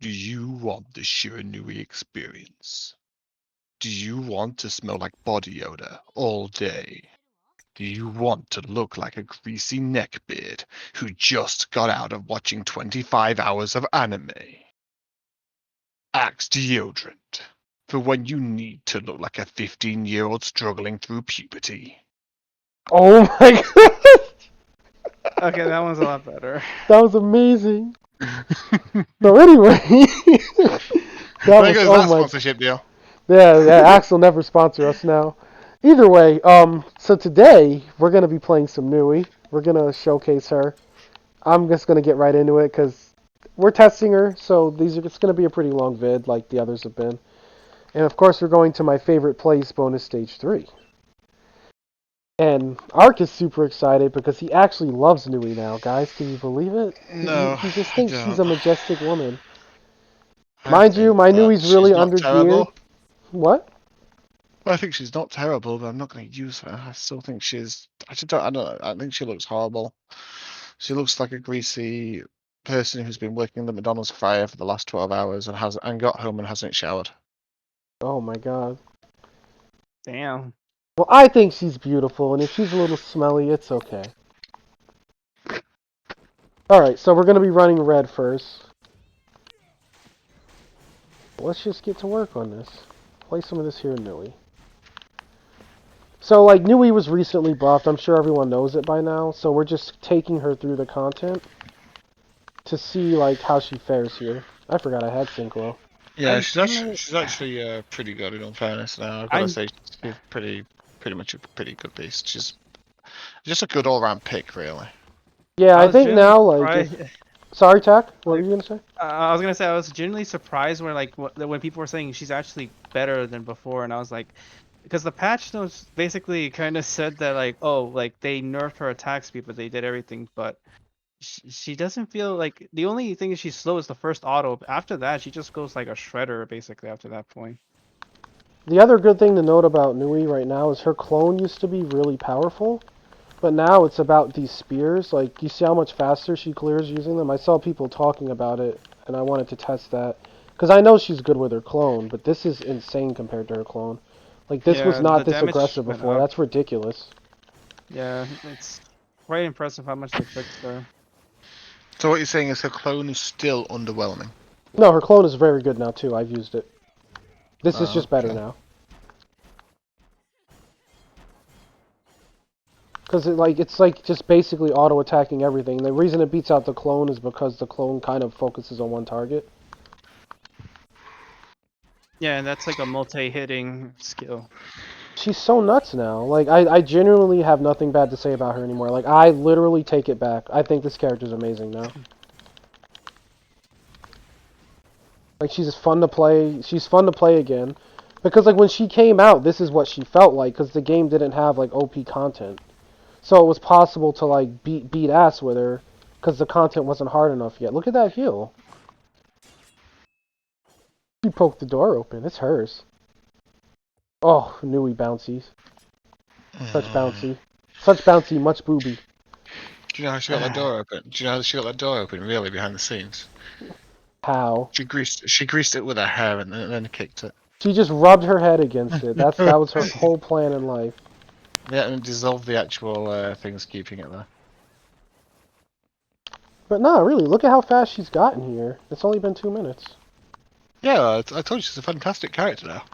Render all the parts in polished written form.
Do you want the Shiranui experience? Do you want to smell like body odor all day? Do you want to look like a greasy neckbeard who just got out of watching 25 hours of anime? Axe deodorant for when you need to look like a 15-year-old struggling through puberty. Oh my god! Okay, that one's a lot better. That was amazing. There So anyway, that was goes oh that my sponsorship deal. yeah. Axel never sponsor us now. Either way, so today we're gonna be playing some Nui. We're gonna showcase her. I'm just gonna get right into it because we're testing her. So it's gonna be a pretty long vid like the others have been. And of course, we're going to my favorite place, bonus stage 3. And Ark is super excited because he actually loves Nui now, guys. Can you believe it? No, He just I thinks she's a don't. majestic woman. I Mind you, think my that Nui's really she's not undergeared. terrible. What? I think she's not terrible, but I'm not going to use her. I still think she's. I just don't. I don't. I think she looks horrible. She looks like a greasy person who's been working the McDonald's fryer for the last 12 hours and got home and hasn't showered. Oh my god. Damn. Well, I think she's beautiful, and if she's a little smelly, it's okay. Alright, so we're going to be running red first. Let's just get to work on this. Play some of this here in Nui. So, like, Nui was recently buffed. I'm sure everyone knows it by now. So we're just taking her through the content to see, like, how she fares here. I forgot I had Synchro. Yeah, I generally, she's actually pretty good in all fairness. Now I've got to I say she's pretty much a pretty good beast. She's just a good all round pick, really. Yeah, I I was think generally now, like, if... surprised. Sorry, Tak? What were Like, you going to say? I was gonna say I was genuinely surprised when when people were saying she's actually better than before, and I was like, because the patch notes basically kind of said that like, oh, like they nerfed her attack speed, but they did everything, but she doesn't feel like the only thing is she's slow is the first auto. After that, she just goes like a shredder basically after that point. The other good thing to note about Nui right now is her clone used to be really powerful, but now it's about these spears. Like, you see how much faster she clears using them? I saw people talking about it, and I wanted to test that. Because I know she's good with her clone, but this is insane compared to her clone. Like, this was Yeah, the not this damage aggressive went before. up. That's ridiculous. Yeah, it's quite impressive how much they fixed her. So what you're saying is her clone is still underwhelming. No, her clone is very good now, too. I've used it. This is Oh, just better okay. now. Because it's like just basically auto attacking everything. The reason it beats out the clone is because the clone kind of focuses on one target. Yeah, and that's like a multi-hitting skill. She's so nuts now. Like, I genuinely have nothing bad to say about her anymore. Like, I literally take it back. I think this character's amazing now. Like, she's fun to play. She's fun to play again. Because, like, when she came out, this is what she felt like. Because the game didn't have, like, OP content. So it was possible to, like, beat ass with her. Because the content wasn't hard enough yet. Look at that heal. She poked the door open. It's hers. Oh, Nui bouncies. Such bouncy. Such bouncy, much booby. Do you know how she got that door open? Do you know how she got that door open really behind the scenes? How? She greased it with her hair and then kicked it. She just rubbed her head against it. That was her whole plan in life. Yeah, and dissolved the actual things keeping it there. But no, really, look at how fast she's gotten here. It's only been 2 minutes. Yeah, I told you she's a fantastic character now.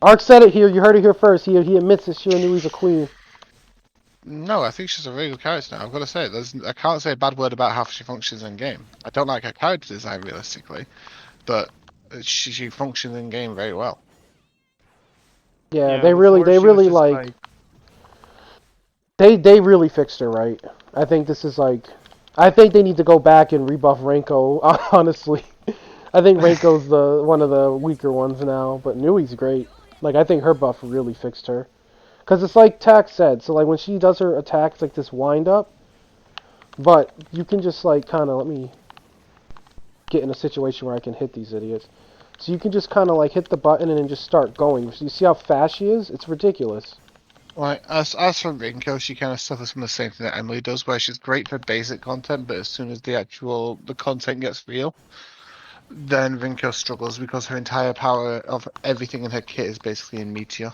Ark said it here. You heard it here first. He admits that Shiranui's a queen. No, I think she's a very good character now. I've got to say, I can't say a bad word about how she functions in game. I don't like her character design realistically, but she functions in game very well. Yeah, Yeah, before they she was really just like they really fixed her right. I think this is like, I think they need to go back and rebuff Renko. Honestly, I think Renko's the one of the weaker ones now, but Nui's great. Like, I think her buff really fixed her. Because it's like Tak said, so like when she does her attacks, like this wind up, but you can just like kind of, let me get in a situation where I can hit these idiots. So you can just kind of like hit the button and then just start going. So you see how fast she is? It's ridiculous. Like as for Rinko, she kind of suffers from the same thing that Emily does, where she's great for basic content, but as soon as the content gets real, Then Rinko struggles because her entire power of everything in her kit is basically in Meteor.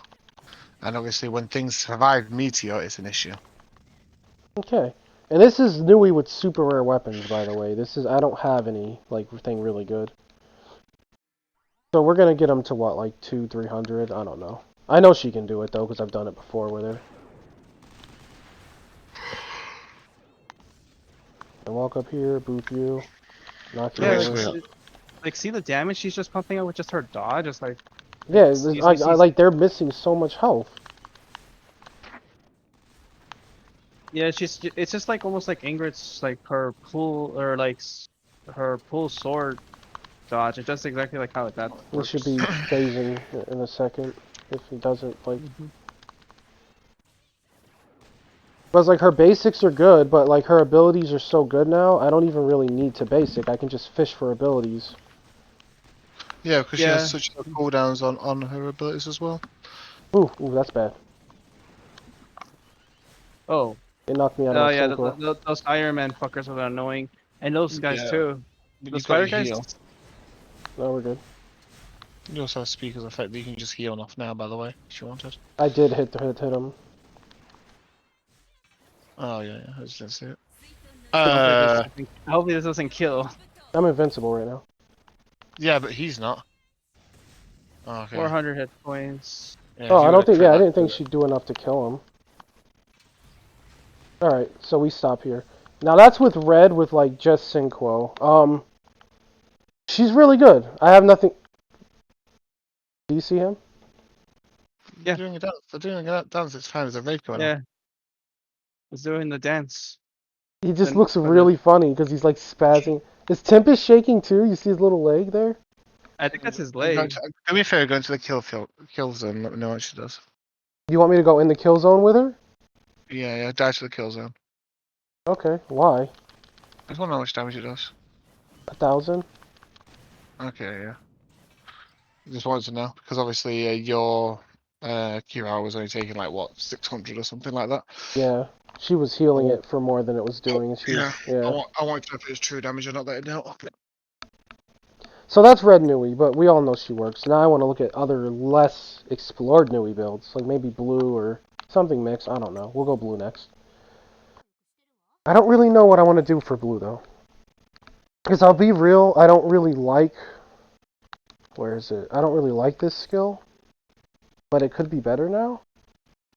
And obviously when things survive Meteor, it's an issue. Okay. And this is Nui with super rare weapons, by the way. I don't have any, like, thing really good. So we're gonna get him to what, like 200-300? I don't know. I know she can do it though, because I've done it before with her. And walk up here, boop you, knock you Yeah, over. see the damage she's just pumping out with just her dodge. It's like Yeah, it's I easily sees. like they're missing so much health. Yeah, it's just like almost like Ingrid's like her pull or like her pull sword dodge. It's just exactly like how that He should works. be phasing in a second if he doesn't like. Mhm. But it's like her basics are good, but like her abilities are so good now, I don't even really need to basic. I can just fish for abilities. Yeah, because she has Yeah. such low cooldowns on her abilities as well. Ooh, that's bad. Oh. It knocked me out of Oh my yeah, synchro. those Iron Man fuckers are annoying, and those guys Yeah, too. but The you've got spider your guys. heal. No, we're good. You also have speakers effect that you can just heal off now, by the way, if you wanted. I did hit him. Oh yeah, I just didn't see it. Hopefully this doesn't kill. I'm invincible right now. Yeah, but he's not. Oh, okay. 400 hit points. Yeah, Oh, if I you would don't have think. crit Yeah, I that didn't think crit. she'd do enough to kill him. All right, so we stop here. Now that's with red with like just synchro. She's really good. I have nothing. Do you see him? They're Yeah, doing a dance. They're doing a dance. It's fine. There's a raid going on. yeah, it's doing the dance. He just Then looks for the, really funny because he's like spazzing. His Tempest shaking too. You see his little leg there? I think that's his I'm going leg. to, do me a favor, go into the kill zone. Let me know what she does. Do you want me to go in the kill zone with her? Yeah, die to the kill zone. Okay. Why? I just want to know how much damage it does. 1,000? Okay, yeah. Just wanted to know because obviously your Kirara was only taking like what 600 or something like that. Yeah. She was healing Oh, it for more than it was doing. She yeah. was, yeah. I want to know if it's true damage or not. That no. So that's Red Nui, but we all know she works. Now I want to look at other less explored Nui builds, like maybe blue or something mixed. I don't know. We'll go blue next. I don't really know what I want to do for blue though. Because I'll be real, I don't really like. Where is it? I don't really like this skill, but it could be better now.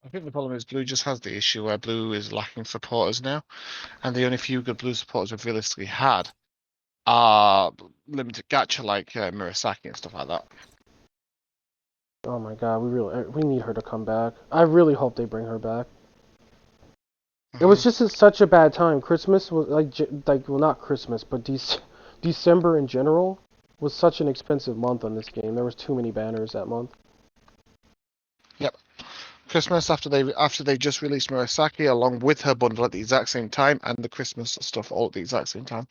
I think the problem is blue just has the issue where blue is lacking supporters now, and the only few good blue supporters we've realistically had are limited gacha like Murasaki and stuff like that. Oh my god, we need her to come back. I really hope they bring her back. It was just such a bad time. Christmas was like well not Christmas, but December in general was such an expensive month on this game. There was too many banners that month. Yep. Christmas after they just released Murasaki along with her bundle at the exact same time and the Christmas stuff all at the exact same time.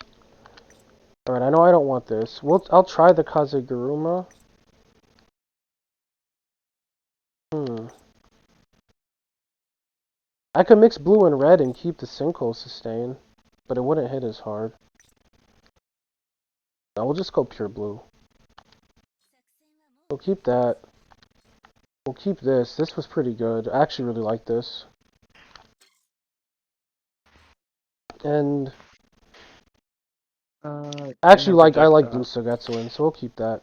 All right, I know I don't want this. I'll try the Kazeguruma. Hmm. I could mix blue and red and keep the sinkhole sustain, but it wouldn't hit as hard. No, we'll just go pure blue. We'll keep that. We'll keep this. This was pretty good. I actually really like this. And actually, Have I like blue projectile. Sugetsuin, so we'll keep that.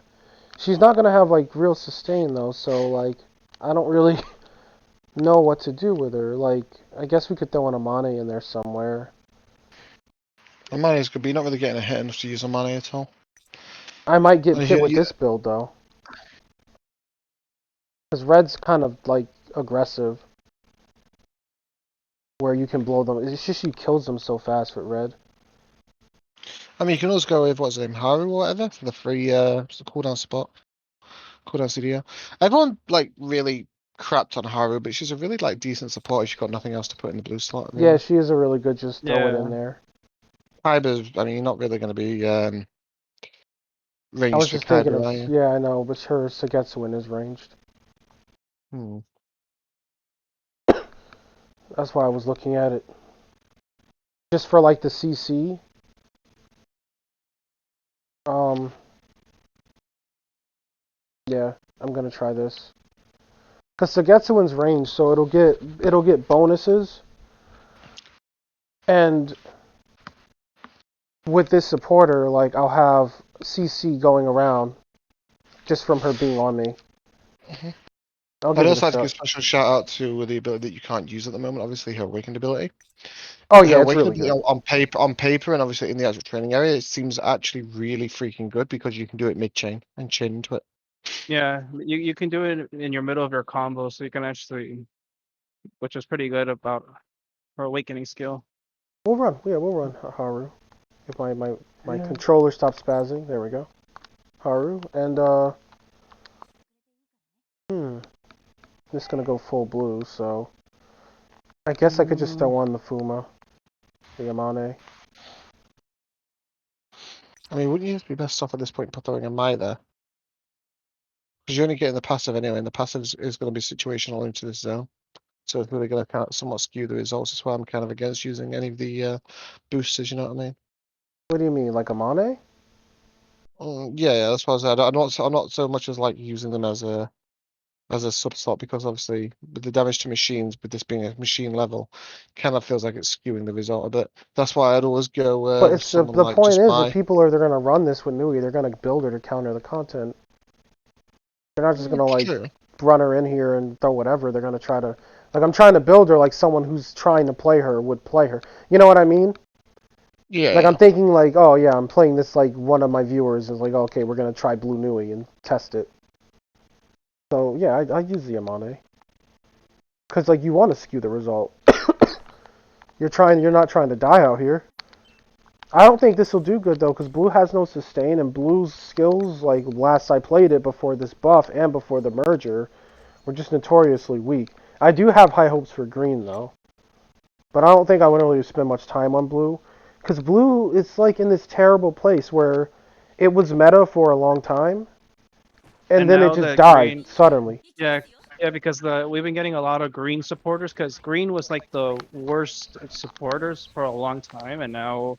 She's not gonna have like real sustain though, so like I don't really know what to do with her. Like I guess we could throw an Amane in there somewhere. Amane is good, but you're not really getting a hit enough to use Amane at all. I might get And hit you, with you, this build though, because red's kind of like aggressive, where you can blow them. It's just she kills them so fast with red. I mean, you can also go with what's his name, Haru or whatever for the free what's the cooldown spot, cooldown CDO. Everyone like really crapped on Haru, but she's a really like decent support if you've got nothing else to put in the blue slot. To be Yeah, honest, she is a really good. Just throw it in Yeah. there. Kaiba's, I mean, you're not really going to be I was ranged for just thinking Kaiba, of are you? yeah, I know, but her Sugetsuin is ranged. Hmm. That's why I was looking at it. Just for like the CC. Um, Yeah, I'm gonna try this. Cause Sugetsuin's range, so it'll get bonuses, and with this supporter, like I'll have CC going around just from her being on me. Mhm. I'll I'd give it a also like to give shot. a special shout out to the ability that you can't use at the moment. Obviously, her awakened ability. Oh Her yeah, it's awakened really ability good. on paper, and obviously in the actual training area, it seems actually really freaking good because you can do it mid chain and chain into it. Yeah, you can do it in your middle of your combo, so you can actually, which is pretty good about her awakening skill. We'll run. Yeah, we'll run Haru. If my Yeah. controller stops spazzing, there we go. Haru and I'm just gonna go full blue. So I guess I could just throw on the Fuma, the Yamane. I mean, wouldn't you just be best off at this point throwing a Mai there? Because you're only getting the passive anyway, and the passive is going to be situational into this zone. So it's really going to kind of somewhat skew the results. That's why I'm kind of against using any of the boosters, you know what I mean? What do you mean, like a Mane? Yeah, that's what I said. I'm not so much as like using them as a sub slot because obviously with the damage to machines, with this being a machine level, kind of feels like it's skewing the result a bit. That's why I'd always go But with it's someone the like point just is, if Mai. people are they're gonna run this with Nui, they're gonna build her to counter the content. They're not just gonna like True. run her in here and throw whatever. They're gonna try to like I'm trying to build her like someone who's trying to play her would play her. You know what I mean? Yeah, Like yeah. I'm thinking like, oh yeah, I'm playing this like one of my viewers is like, okay, we're gonna try Blue Nui and test it. So yeah, I use the Amane because like you want to skew the result. You're not trying to die out here. I don't think this will do good though, because Blue has no sustain, and Blue's skills, like last I played it before this buff and before the merger, were just notoriously weak. I do have high hopes for Green though, but I don't think I would really spend much time on Blue, because Blue is like in this terrible place where it was meta for a long time, and And then it now just the died green, suddenly. yeah, yeah, because we've been getting a lot of green supporters because green was like the worst supporters for a long time, and now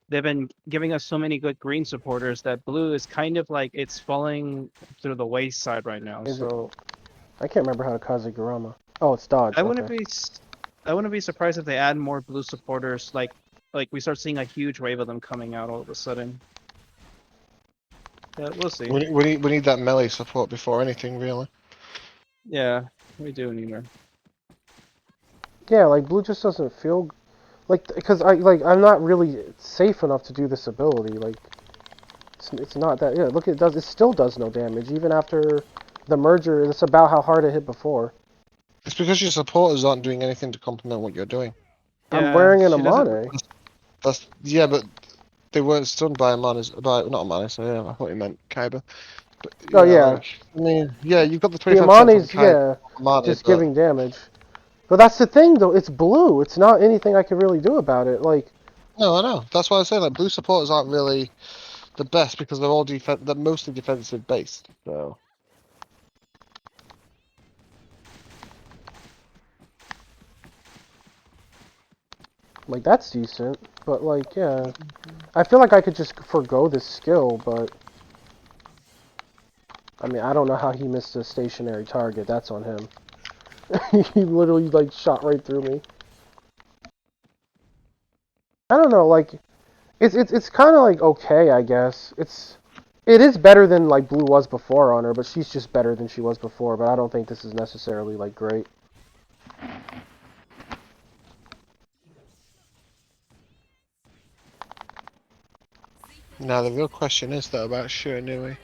they've been giving us so many good green supporters that blue is kind of like it's falling through the wayside right now. Is it? So I can't remember how to Kazagurama. Oh, it's dodge. I Okay. wouldn't be I wouldn't be surprised if they add more blue supporters, like we start seeing a huge wave of them coming out all of a sudden. But we'll see. We need that melee support before anything really. Yeah, we do need her. Yeah, like Blue just doesn't feel like because I'm not really safe enough to do this ability. Like it's not that. Yeah, look, it still does no damage even after the merger. It's about how hard it hit before. It's because your supporters aren't doing anything to complement what you're doing. I'm Yeah, wearing an she doesn't. Amane. That's yeah, but they weren't stunned by a mana, by not a mana. So yeah, I thought you meant Kaiba. But Oh yeah, yeah, like I mean, yeah, you've got the the 25% from Amane's Kaiba yeah, mana, just but giving damage. But that's the thing though. It's blue. It's not anything I can really do about it. Like no, I know. That's why I say like blue supporters aren't really the best because they're all they're mostly defensive based. So that's decent. But like yeah, I feel like I could just forgo this skill, but I mean I don't know how he missed a stationary target. That's on him. He literally like shot right through me. I don't know, like it's kind of like okay, I guess. It is better than like Blue was before on her, but she's just better than she was before. But I don't think this is necessarily like great. now the real question is though about Shiranui.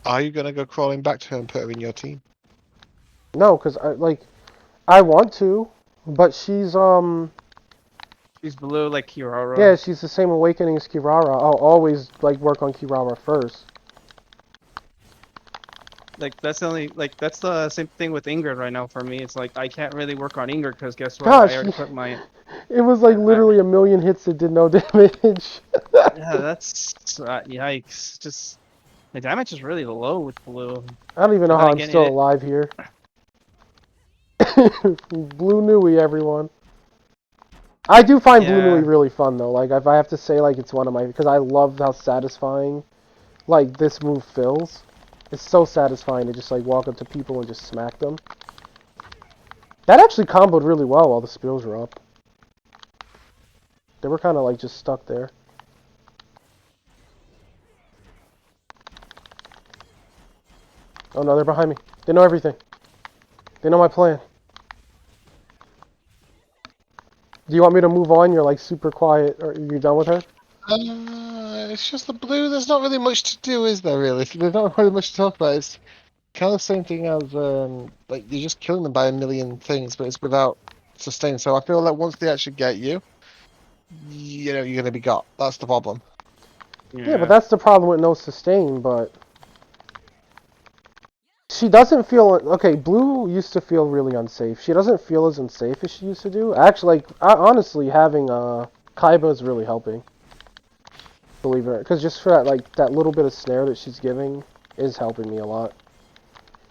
Are you gonna go crawling back to her and put her in your team? No, because I want to, but She's blue like yeah, Kirara. she's the same awakening as Kirara. I'll always like work on Kirara first. Like that's the only like that's the same thing with Ingrid right now for me. It's like I can't really work on Ingrid because guess what? I Gosh, already put my it was like I literally a million hits that did no damage. yeah, that's yikes. Just the damage is really low with blue. I don't even know But then how I'm again, still it alive here. Blue Nui, everyone. I do find Blue Nui yeah. really fun though. Like if I have to say like it's one of my because I love how satisfying like this move feels. It's so satisfying to just like walk up to people and just smack them. That actually comboed really well while the spills were up. They were kind of like just stuck there. Oh no, they're behind me. They know everything. They know my plan. Do you want me to move on? You're like super quiet. Are you done with her? It's just the blue. There's not really much to do, is there? Really, there's not really much to talk about. It's kind of the same thing as like you're just killing them by a million things, but it's without sustain. So I feel like once they actually get you, you're gonna be got. That's the problem. Yeah, but that's the problem with no sustain, but she doesn't feel okay. Blue used to feel really unsafe. She doesn't feel as unsafe as she used to do. Actually, like honestly, having Kaiba is really helping. Believe it or not, because just for that that little bit of snare that she's giving is helping me a lot.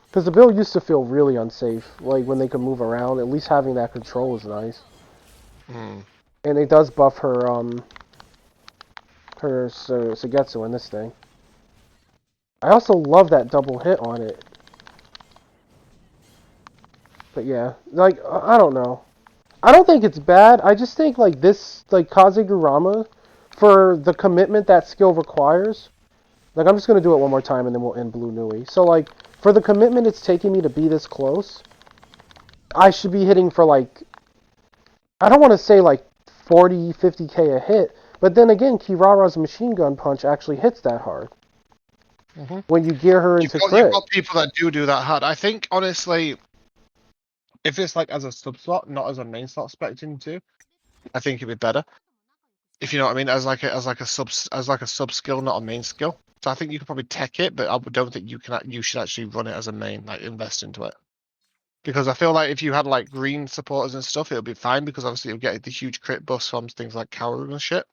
Because the build used to feel really unsafe, like when they could move around. At least having that control is nice. And it does buff her Sugetsu in this thing. I also love that double hit on it. But yeah, like I don't know. I don't think it's bad. I just think like this, like Kazegurama, for the commitment that skill requires. Like I'm just gonna do it one more time and then we'll end Blue Nui. So like for the commitment it's taking me to be this close, I should be hitting for like, I don't want to say like 40, 50k a hit, but then again, Kirara's machine gun punch actually hits that hard. When you gear her into crit. You've got people that do that hard. I think honestly, if it's like as a sub slot, not as a main slot spec into, I think it'd be better. If you know what I mean, as like a sub skill, not a main skill. So I think you could probably tech it, but I don't think you should actually run it as a main, like invest into it. Because I feel like if you had like green supporters and stuff, it would be fine because obviously you'll get the huge crit buffs from things like Kaoru and shit.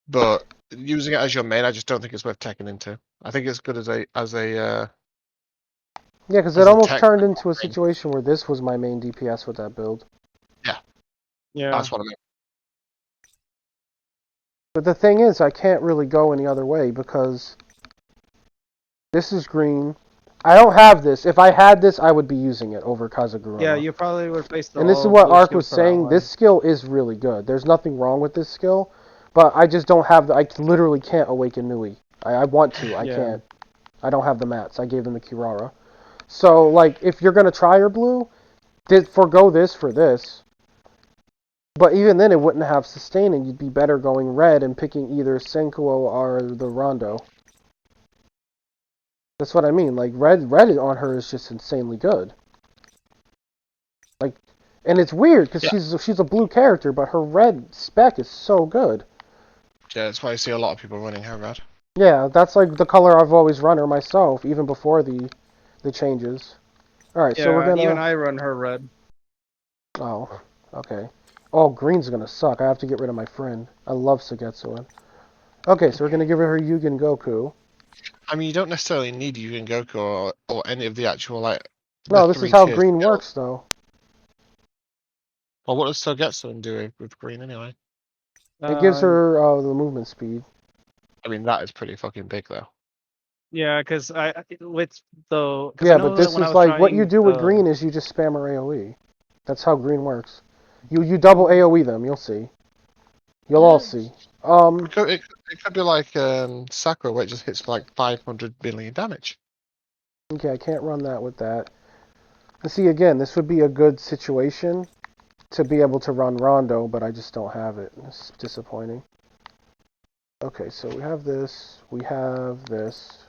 But using it as your main, I just don't think it's worth teching into. I think it's good as a yeah, because it almost turned into a situation where this was my main DPS with that build. Yeah. That's what I mean. But the thing is, I can't really go any other way because this is green. I don't have this. If I had this, I would be using it over Kazegurama. Yeah, you probably replace the. And this is what Ark was saying. This skill is really good. There's nothing wrong with this skill, but I just don't have the. I literally can't awaken Nui. I want to. I can't. I don't have the mats. I gave them to Kirara. So like, if you're gonna try your blue, forgo this for this. But even then, it wouldn't have sustain, and you'd be better going red and picking either Senkuo or the Rondo. That's what I mean. Like red on her is just insanely good. Like, and it's weird because she's a blue character, but her red spec is so good. Yeah, that's why I see a lot of people running her red. Yeah, that's like the color I've always run her myself, even before the changes. All right, so we're gonna. Even I run her red. Oh, okay. Oh, green's gonna suck. I have to get rid of my friend. I love Sugetsu. Okay, so we're gonna give her Yugen Goku. I mean, you don't necessarily need Yugen Goku or any of the actual like. No, this is how green works, though. Well, what does Sugetsu do with green anyway? It gives her the movement speed. I mean, that is pretty fucking big, though. Yeah, because with the. Yeah, but this is like what you do with green is you just spam her AOE. That's how green works. You double AOE them. You'll see. You'll all see. It could be like Sakura, where it just hits for like 500 million damage. Okay, I can't run that with that. And see, again, this would be a good situation to be able to run Rondo, but I just don't have it. It's disappointing. Okay, so we have this. We have this.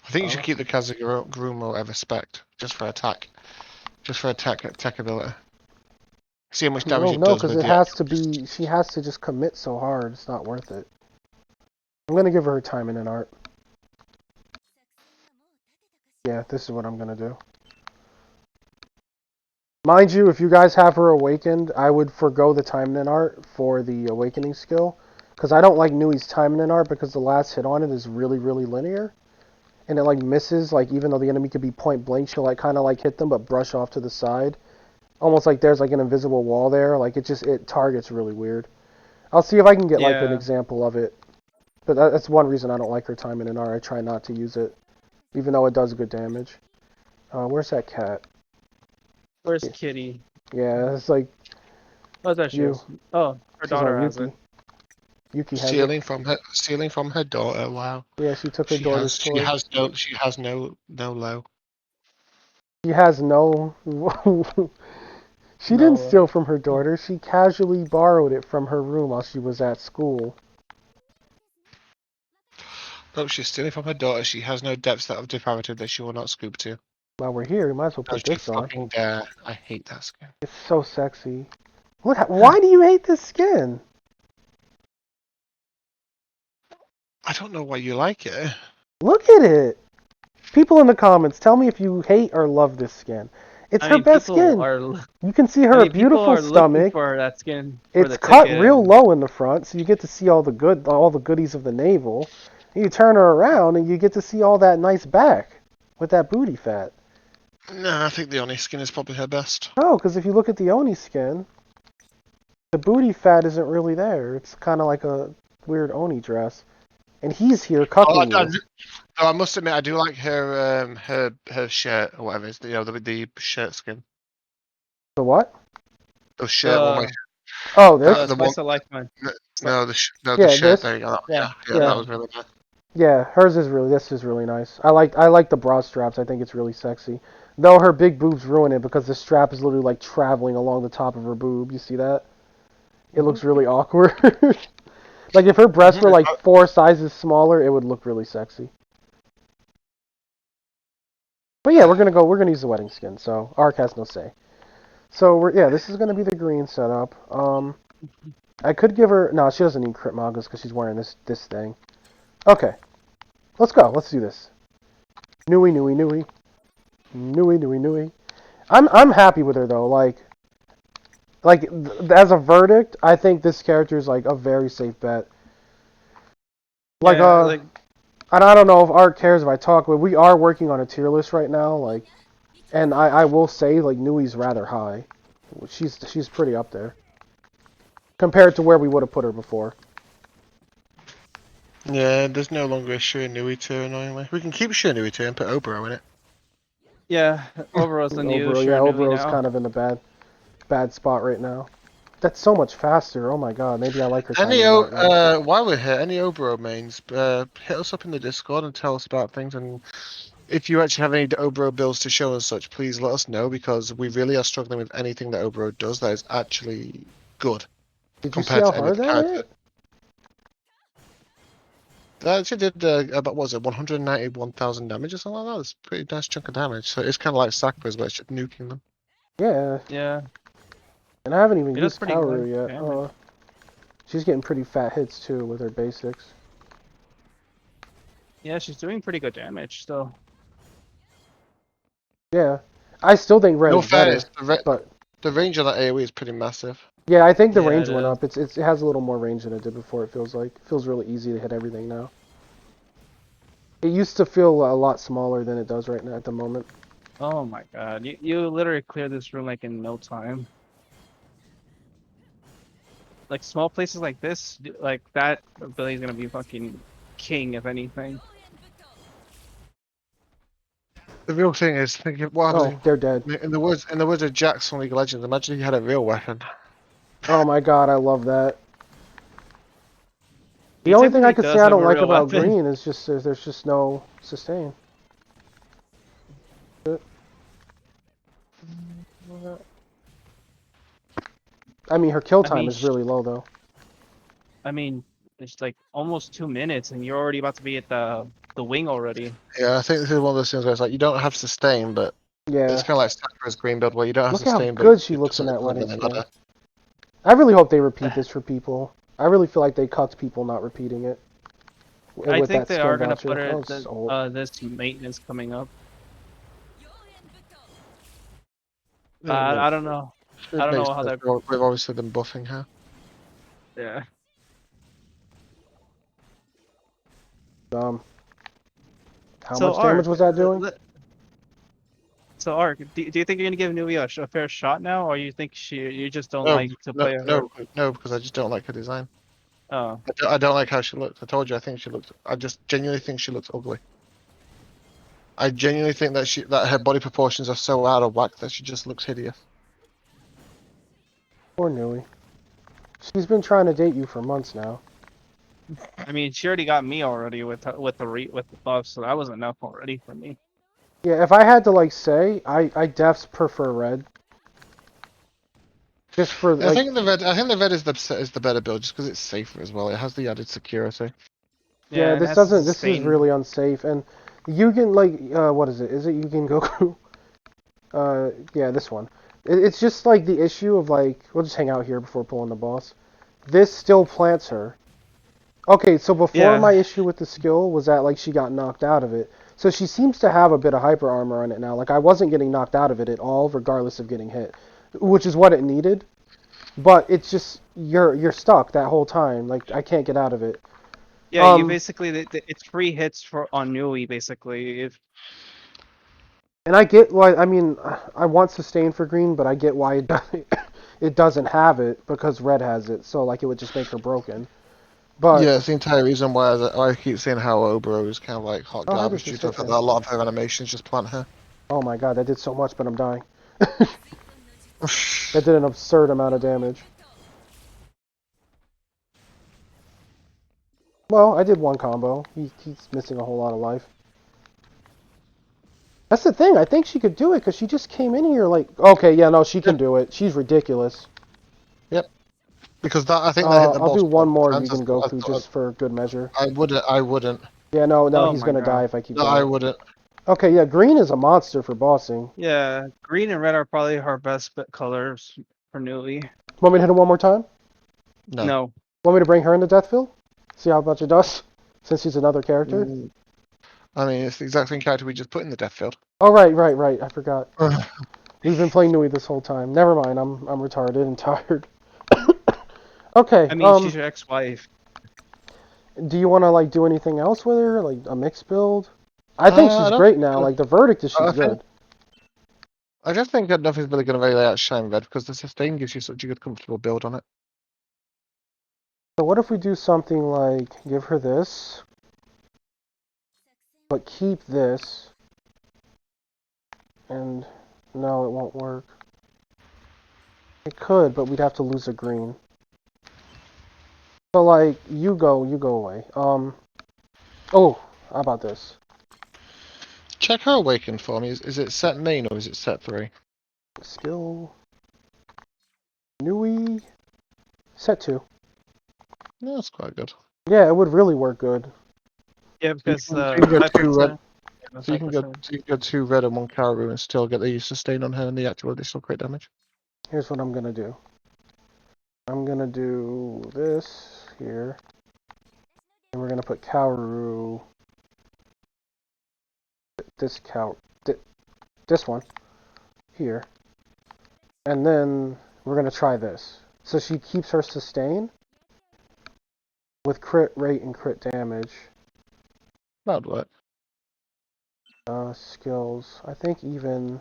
I think you should keep the Kazeguruma ever spec just for attack. Just for attack ability. See how much damage it does. No, because it has to be. She has to just commit so hard. It's not worth it. I'm gonna give her Taimanin art. Yeah, this is what I'm gonna do. Mind you, if you guys have her awakened, I would forgo the Taimanin art for the awakening skill. Because I don't like Nui's Taimanin art because the last hit on it is really, really linear. And it like misses, like even though the enemy could be point blank, she'll like kind of like hit them but brush off to the side. Almost like there's like an invisible wall there. Like it targets really weird. I'll see if I can get like an example of it. But that's one reason I don't like her Taimanin art. I try not to use it. even though it does good damage. Where's that cat? Where's Yeah. Kitty? Yeah, it's like Oh, there she you. is. Oh, her She's daughter on has Yuki. it. Yuki has it. Stealing from her daughter. Wow. Yeah, she took her daughter's toy. She has no low. She has no. She didn't No. steal from her daughter. She casually borrowed it from her room while she was at school. No, she's stealing from her daughter. She has no depths of depravity that she will not scoop to. While we're here, we might as well No, put she this on. fucking dare. I hate that skin. It's so sexy. Why do you hate this skin? I don't know why you like it. Look at it. People in the comments, tell me if you hate or love this skin. It's I her mean, best people skin. are. You can see I her mean, people beautiful are looking stomach. for that skin for It's the cut ticket. real and- low in the front, so you get to see all the goodies of the navel. And you turn her around, and you get to see all that nice back with that booty fat. No, I think the Oni skin is probably her best. No, because if you look at the Oni skin, the booty fat isn't really there. It's kind of like a weird Oni dress, and he's here cucking you. I must admit, I do like her shirt or whatever it is. You know, the shirt skin. The what? The shirt one. Oh, this. The one. Slice of life, man. The Yeah, shirt. this. There you go. Yeah. Yeah, that was really nice. Yeah, this is really nice. I like the bra straps. I think it's really sexy. Though her big boobs ruin it because the strap is literally like traveling along the top of her boob. You see that? It looks really awkward. Like if her breasts were like 4 sizes smaller, it would look really sexy. But yeah, we're gonna use the wedding skin, so Ark has no say. So this is gonna be the green setup. I could give her no, she doesn't need crit magas because she's wearing this thing. Okay. Let's go. Let's do this. Nui. I'm happy with her though. As a verdict, I think this character is like a very safe bet. And I don't know if Art cares if I talk, but we are working on a tier list right now. And I will say Nui's rather high. She's pretty up there compared to where we would have put her before. Yeah, there's no longer a Shiranui tier, annoyingly. We can keep Shiranui tier and put Oboro in it. Yeah, Overall's the new Oboro, Shiranui Obero's now. kind of in the bad spot right now. That's so much faster. Oh my god, maybe I like her. While we're here, any Oboro mains, hit us up in the Discord and tell us about things. And if you actually have any Oboro builds to show and such, please let us know because we really are struggling with anything that Oboro does that is actually good. Did you see how hard that hit? That actually did about what was it 191,000 damage or something like that. It's a pretty nice chunk of damage. So it's kind of like Sakura's, but it's just nuking them. Yeah. Yeah. And I haven't even used pretty Kaoru good yet. She's getting pretty fat hits too with her basics. Yeah, she's doing pretty good damage still. Yeah, I still think Red is better. But the range of that AoE is pretty massive. Yeah, I think the range went up. It has a little more range than it did before. It feels really easy to hit everything now. It used to feel a lot smaller than it does right now at the moment. Oh my god, you literally cleared this room like in no time. Like small places like this, like that ability is gonna be fucking king if anything. The real thing is thinking, what they're dead. In the words of Jax from League of Legends, imagine he had a real weapon. Oh my god, I love that. The only thing I could say I don't like about green is just there's just no sustain. I mean, her kill time is really low though. I mean, it's like almost 2 minutes, and you're already about to be at the wing already. Yeah, I think this is one of those things where it's like you don't have sustain, but it's kind of like Sakura's green build where you don't have sustain. Look how good she looks in that wedding skin. I really hope they repeat this for people. I really feel like they cucked people not repeating it. I think they are gonna put it this maintenance coming up. I don't know. I don't know how that. We've obviously been buffing her. Yeah. How much damage was that doing? So Ark, do you think you're gonna give Nui a fair shot now, or you think you just don't like to play her? No, because I just don't like her design. Oh. I don't like how she looks. I told you, I just genuinely think she looks ugly. I genuinely think that her body proportions are so out of whack that she just looks hideous. Poor Nui. She's been trying to date you for months now. I mean, she already got me already with the buff, so that was enough already for me. Yeah, if I had to like say, I defs prefer red. Just for I like, think the red is the better build just because it's safer as well. It has the added security. yeah, Yeah, and it has to this is sustain. really unsafe. And Yugen, like, what is it? Is it Yugen Goku? Yeah, this one. It's just like the issue of like, we'll just hang out here before pulling the boss. This still plants her. Okay, so before Yeah, my issue with the skill was that like she got knocked out of it. So she seems to have a bit of hyper armor on it now. Like I wasn't getting knocked out of it at all, regardless of getting hit, which is what it needed. But it's just you're stuck that whole time. Like I can't get out of it. yeah. You basically it's free hits for on Nui basically. If And I get why. I mean, I want sustain for green, but I get why it doesn't have it because red has it. So like it would just make her broken. But Yeah, it's the entire reason why I keep saying how Oboro is kind of like hot oh, how does garbage due this to the hit fact then? that a lot of her animations just plant her. Oh my god, that did so much, but I'm dying. That did an absurd amount of damage. Well, I did one combo. He's missing a whole lot of life. That's the thing. I think she could do it because she just came in here like, okay, yeah, no, she can Yep, do it. She's ridiculous. yep. Because that I think that hit the I'll do boss one multiple more times. Yugen Goku just for good measure. I wouldn't. Yeah, no, oh he's my gonna die god. if I keep No, I going. wouldn't. Okay, yeah, green is a monster for bossing. Yeah, green and red are probably her best colors for Nui. Want me to hit him one more time? No. No. Want me to bring her into Deathfield? See how much it does? Since she's another character? Mm, I mean, it's the exact same character we just put in the death field. Oh, right. I forgot. We've been playing Nui this whole time. Never mind, I'm retarded and tired. Okay, I mean, she's your ex-wife. do you want to, like, do anything else with her? Like, a mixed build? I think I she's don't great think. now. Like, the verdict is she's I think. good. I just think that nothing's really going to really outshine red because the sustain gives you such a good, comfortable build on it. So what if we do something like, give her this, but keep this, and no, it won't work. It could, but we'd have to lose a green. So, like, you go away. Oh, how about this? Check her awakened for me. Is it set main or is it set 3? Skill, Nui, set 2. No, that's quite good. Yeah, it would really work good. Yeah, So you because can, so you can go 2 red. 5%. Yeah, So you can go 5%. 2 red and 1 Karu and still get the sustain on her and the actual additional crit damage. Here's what I'm gonna do. I'm gonna do this here, and we're gonna put Kaoru, this one here, and then we're gonna try this. So she keeps her sustain with crit rate and crit damage. That would work. Skills. I think even.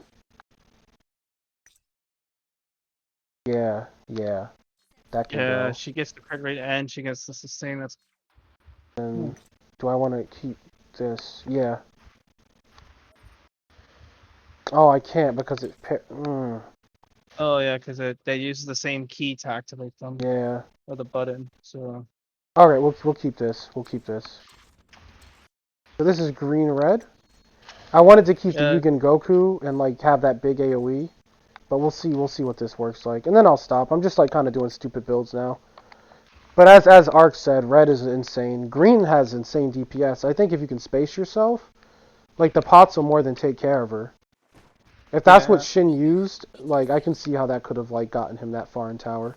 Yeah, that can Yeah, go. she gets the crit rate and she gets the sustain. That's And do I want to keep this? Yeah. Oh, I can't because it. oh yeah, because they use the same key to activate them Yeah. or the button. So All right, we'll keep this. We'll keep this. So this is green red. I wanted to keep the yeah, Yugen Goku and like have that big AOE, but we'll see. We'll see what this works like, and then I'll stop. I'm just like kind of doing stupid builds now. But as Ark said, red is insane. Green has insane DPS. I think if you can space yourself, like the pots will more than take care of her. If that's what yeah, Shin used, like I can see how that could have like gotten him that far in tower.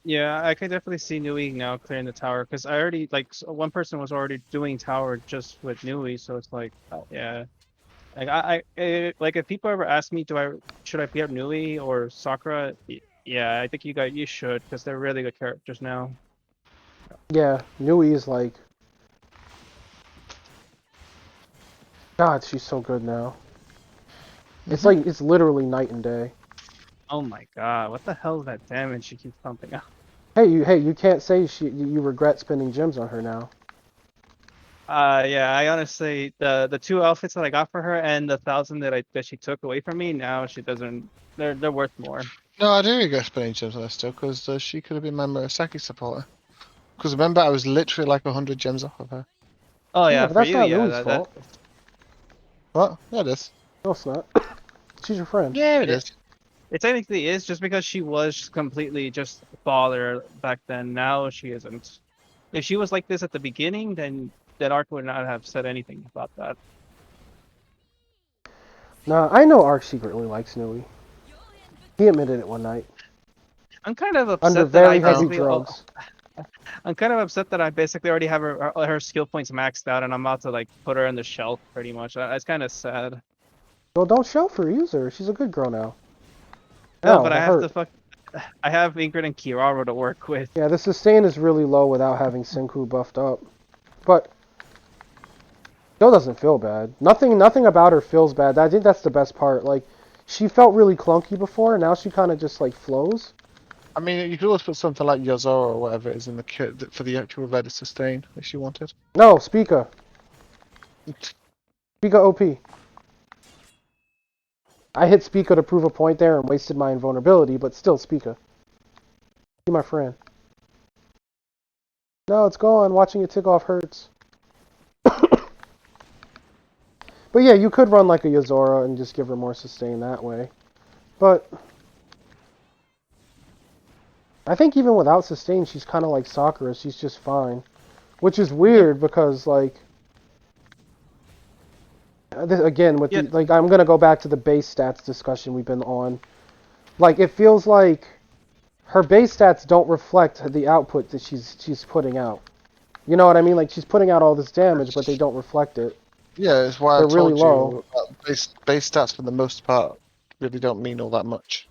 yeah. I could definitely see Nui now clearing the tower because I already like one person was already doing tower just with Nui, so it's like yeah. Like like if people ever ask me, should I beat up Nui or Sakura? Yeah, I think you should because they're really good characters now. Yeah, Nui is like, God, she's so good now. It's like it's literally night and day. Oh my god, what the hell is that damage she keeps pumping out? Hey, you can't say you regret spending gems on her now. Yeah, I honestly the two outfits that I got for her and the 1,000 that she took away from me, now she doesn't. They're worth more. No, I do regret spending gems on her still, because she could have been my Murasaki supporter. Because remember, I was literally like 100 gems off of her. Oh Yeah, yeah, but for that's you, not yeah, Nui's that fault. What? Yeah, it is. No, it's not. She's your friend. Yeah, it it is. it technically is just because she was completely just father back then. Now she isn't. If she was like this at the beginning, then Ark would not have said anything about that. Nah, I know Ark secretly likes Nui. He admitted it one night. I'm kind of Under upset that I very heavy basically drugs. I'm kind of upset that I basically already have her skill points maxed out, and I'm about to like put her in the shelf pretty much. It's kind of sad. Well, don't shelf her, use her. She's a good girl now. No, Ow, but I that have hurt. to I have Ingrid and Kiraro to work with. Yeah, the sustain is really low without having Senku buffed up. But still doesn't feel bad. Nothing about her feels bad. I think that's the best part. Like, she felt really clunky before, and now she kind of just like flows. I mean, you could always put something like Yozora or whatever it is in the kit for the actual red sustain if you wanted. No, Spica. Spica OP. I hit Spica to prove a point there and wasted my invulnerability, but still Spica. Be my friend. No, it's gone. Watching it tick off hurts. But yeah, you could run like a Yozora and just give her more sustain that way. But I think even without sustain, she's kind of like Sakura. She's just fine. Which is weird because, like, again, with Yeah, the, like, I'm going to go back to the base stats discussion we've been on. Like, it feels like her base stats don't reflect the output that she's putting out. You know what I mean? Like, she's putting out all this damage, but they don't reflect it. Yeah, it's why I They're really told low. you that base stats for the most part really don't mean all that much.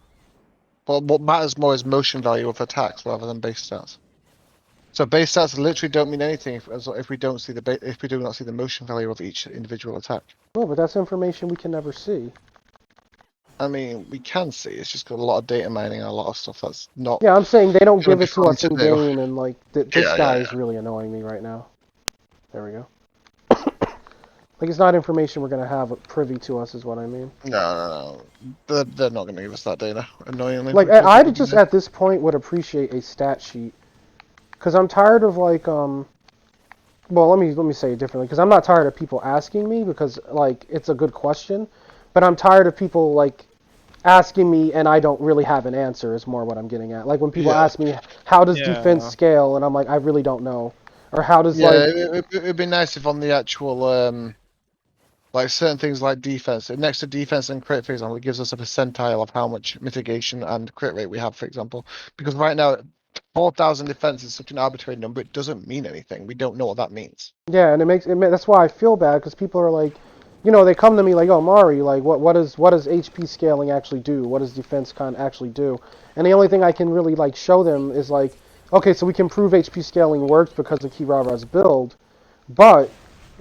But what matters more is motion value of attacks rather than base stats. So base stats literally don't mean anything if we don't see if we do not see the motion value of each individual attack. Oh, but that's information we can never see. I mean, we can see. It's just got a lot of data mining and a lot of stuff that's not Yeah, I'm saying they don't going give to be it to fun us to in do. game, and like this Yeah, guy yeah, is really annoying me right now. There we go. Like, it's not information we're gonna have privy to us, is what I mean. yeah. No. They're not going to give us that data, annoyingly, Like, because it I would be just nice. at this point would appreciate a stat sheet, because I'm tired of like Well, let me say it differently, because I'm not tired of people asking me, because like it's a good question, but I'm tired of people like asking me and I don't really have an answer. Is more what I'm getting at. Like when people Yeah. ask me how does defense yeah, scale, and I'm like I really don't know, or how does Yeah, like it'd be nice if on the actual like certain things like defense, next to defense and crit, for example, it gives us a percentile of how much mitigation and crit rate we have, for example. Because right now, 4,000 defense is such an arbitrary number; it doesn't mean anything. We don't know what that means. Yeah, and that's why I feel bad because people are like, they come to me like, "Oh, Mari, like what does HP scaling actually do? What does defense con actually do?" And the only thing I can really like show them is like, okay, so we can prove HP scaling works because of Kirara's build, but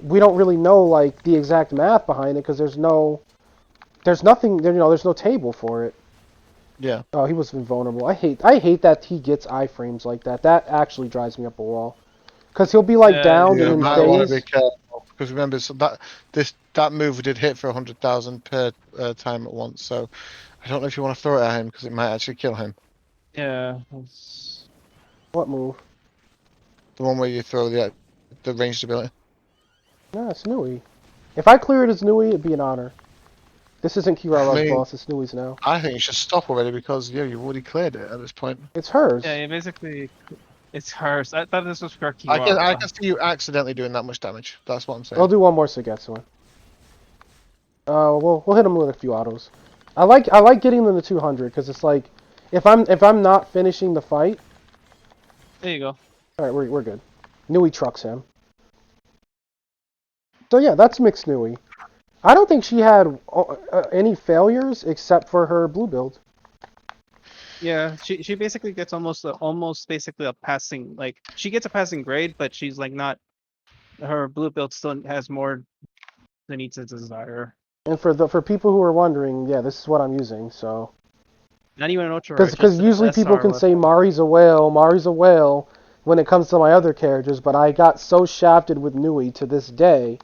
we don't really know like the exact math behind it because there's nothing there, there's no table for it. Yeah. Oh, he was invulnerable. I hate that he gets iframes like that. That actually drives me up a wall. Cause he'll be like yeah. downed and You in might want to be phase. careful because remember, so that move did hit for 100,000 per time at once. So I don't know if you want to throw it at him because it might actually kill him. Yeah. What move? The one where you throw the ranged ability. No, it's Nui. If I clear it as Nui, it'd be an honor. This isn't I Kirara's mean, boss, it's Nui's now. I think you should stop already because yeah, you've already cleared it at this point. It's hers. Yeah, basically, it's hers. I thought this was for I Kirara. can see you accidentally doing that much damage. That's what I'm I'll saying. do one more Sugetsu one. We'll hit him with a few autos. I like getting them to 200 because it's like if I'm not finishing the fight, There you go. all right, we're good. Nui trucks him. So yeah, that's mixed Nui. I don't think she had any failures except for her blue build. Yeah, she basically gets almost basically a passing, like she gets a passing grade, but she's like not, her blue build still has more than needs to desire. And for people who are wondering, yeah, this is what I'm using. So Not even an ultra rare, because just an usually people SR can with. say Mari's a whale, Mari's a whale, when it comes to my other characters, but I got so shafted with Nui to this day.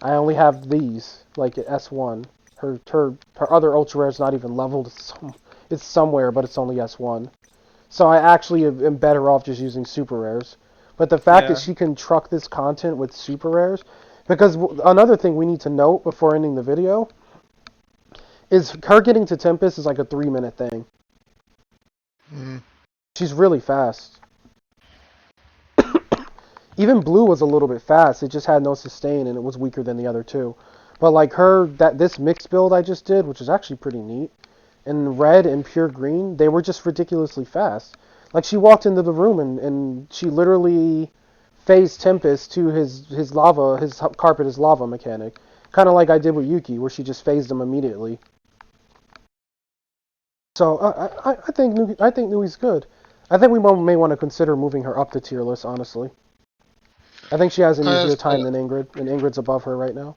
I only have these, like at S1. Her other ultra rare is not even leveled. It's somewhere, but it's only S1. So I actually am better off just using super rares. But the fact that Yeah. she can truck this content with super rares, because another thing we need to note before ending the video is her getting to Tempest is like a 3-minute thing. Mm. She's really fast. Even Blue was a little bit fast. It just had no sustain and it was weaker than the other two. But like this mixed build I just did, which is actually pretty neat, in red and pure green, they were just ridiculously fast. Like she walked into the room and she literally phased Tempest to his carpet is lava mechanic. Kind of like I did with Yuki, where she just phased him immediately. So I think Nui's good. I think we may want to consider moving her up the tier list, honestly. I think she has an easier time than Ingrid, and Ingrid's above her right now.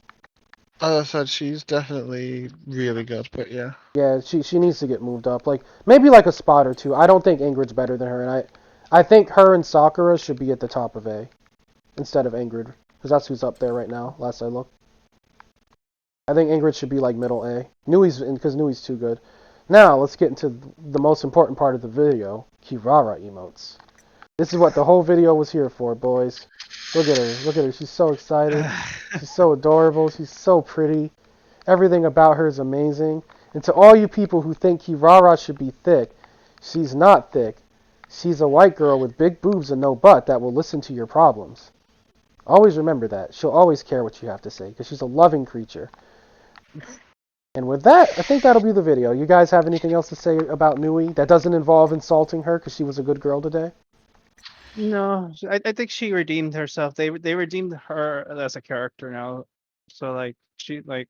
As I said, she's definitely really good, but yeah. Yeah, she needs to get moved up. Like maybe like a spot or two. I don't think Ingrid's better than her, and I think her and Sakura should be at the top of A instead of Ingrid, because that's who's up there right now. Last I looked, I think Ingrid should be like middle A. Because Nui's too good. Now let's get into the most important part of the video: Kirara emotes. This is what the whole video was here for, boys. Look at her. Look at her. She's so excited. She's so adorable. She's so pretty. Everything about her is amazing. And to all you people who think Kirara should be thick, she's not thick. She's a white girl with big boobs and no butt that will listen to your problems. Always remember that. She'll always care what you have to say because she's a loving creature. And with that, I think that'll be the video. You guys have anything else to say about Nui that doesn't involve insulting her because she was a good girl today? No, I think she redeemed herself. They redeemed her as a character now. So like she like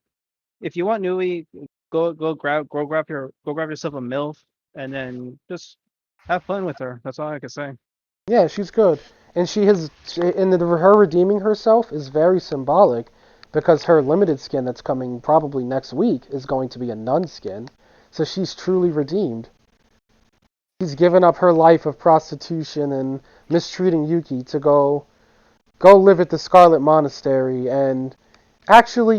if you want Nui, go grab yourself a MILF and then just have fun with her. That's all I can say. Yeah, she's good. And her redeeming herself is very symbolic because her limited skin that's coming probably next week is going to be a nun skin. So she's truly redeemed. She's given up her life of prostitution and mistreating Yuki to go live at the Scarlet Monastery and actually,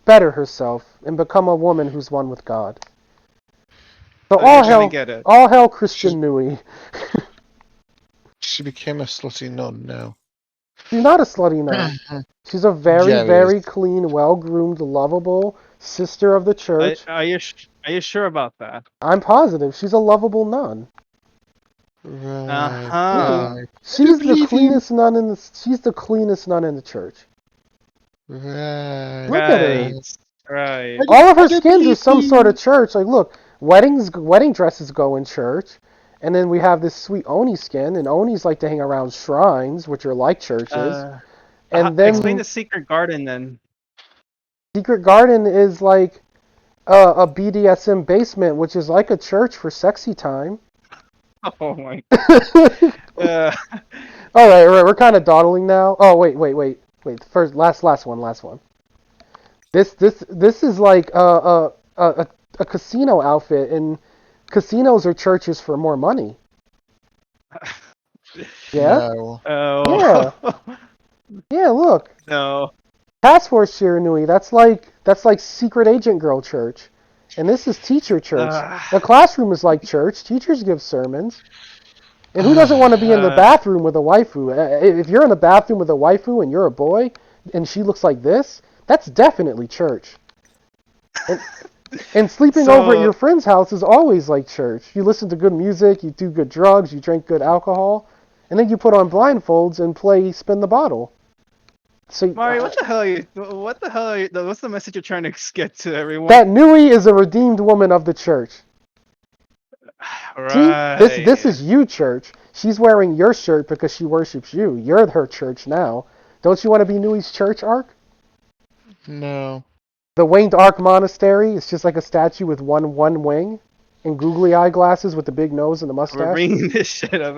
better herself and become a woman who's one with God. So So you're gonna get it. all hell Christian Nui. She became a slutty nun now. She's not a slutty nun. She's a very, Yeah, it very is. clean, well-groomed, lovable sister of the church. Are you sure about that? I'm positive she's a lovable nun. Right. Uh-huh. Right. She's the believe you. cleanest nun in the. She's the cleanest nun in the church. Right. Look at her. Right. All of her I don't skins are believe some sort of you. church. Like, look, wedding dresses go in church, and then we have this sweet Oni skin, and Onis like to hang around shrines, which are like churches. And Explain then the secret garden then. Secret Garden is like a BDSM basement, which is like a church for sexy time. Oh my. All right, we're kind of dawdling now. Oh, wait. First, last one. This is like a casino outfit, and casinos are churches for more money. Yeah, No. Oh. yeah. Look, No. Task Force Shiranui. That's like Secret Agent Girl Church, and this is Teacher Church. The classroom is like church. Teachers give sermons. And who doesn't want to be in the bathroom with a waifu? If you're in the bathroom with a waifu and you're a boy, and she looks like this, that's definitely church. And sleeping over at your friend's house is always like church. You listen to good music, you do good drugs, you drink good alcohol, and then you put on blindfolds and play spin the bottle. So Mario, what the hell are you? What the hell are you? What's the message you're trying to get to everyone? that Nui is a redeemed woman of the church. Right. See, this is you, church. She's wearing your shirt because she worships you. You're her church now. Don't you want to be Nui's church, Ark? No. The Winged Ark Monastery is just like a statue with one wing and googly eye glasses with the big nose and the mustache. We're bringing this shit up.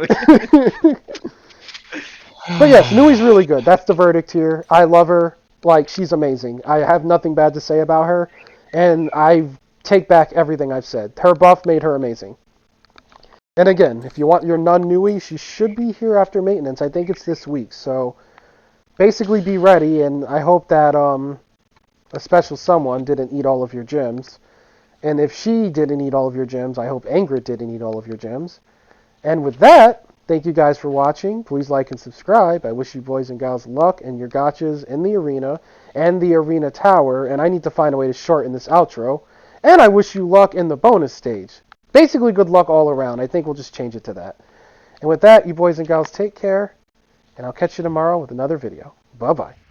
But yes, Nui's really good. That's the verdict here. I love her. Like, she's amazing. I have nothing bad to say about her. And I take back everything I've said. Her buff made her amazing. And again, if you want your Nun Nui, she should be here after maintenance. I think it's this week. So basically be ready, and I hope that a special someone didn't eat all of your gems. And if she didn't eat all of your gems, I hope Angrit didn't eat all of your gems. And with that, thank you guys for watching. Please like and subscribe. I wish you boys and gals luck in your gotchas in the arena and the arena tower. And I need to find a way to shorten this outro. And I wish you luck in the bonus stage. Basically, good luck all around. I think we'll just change it to that. And with that, you boys and gals take care. And I'll catch you tomorrow with another video. Bye-bye.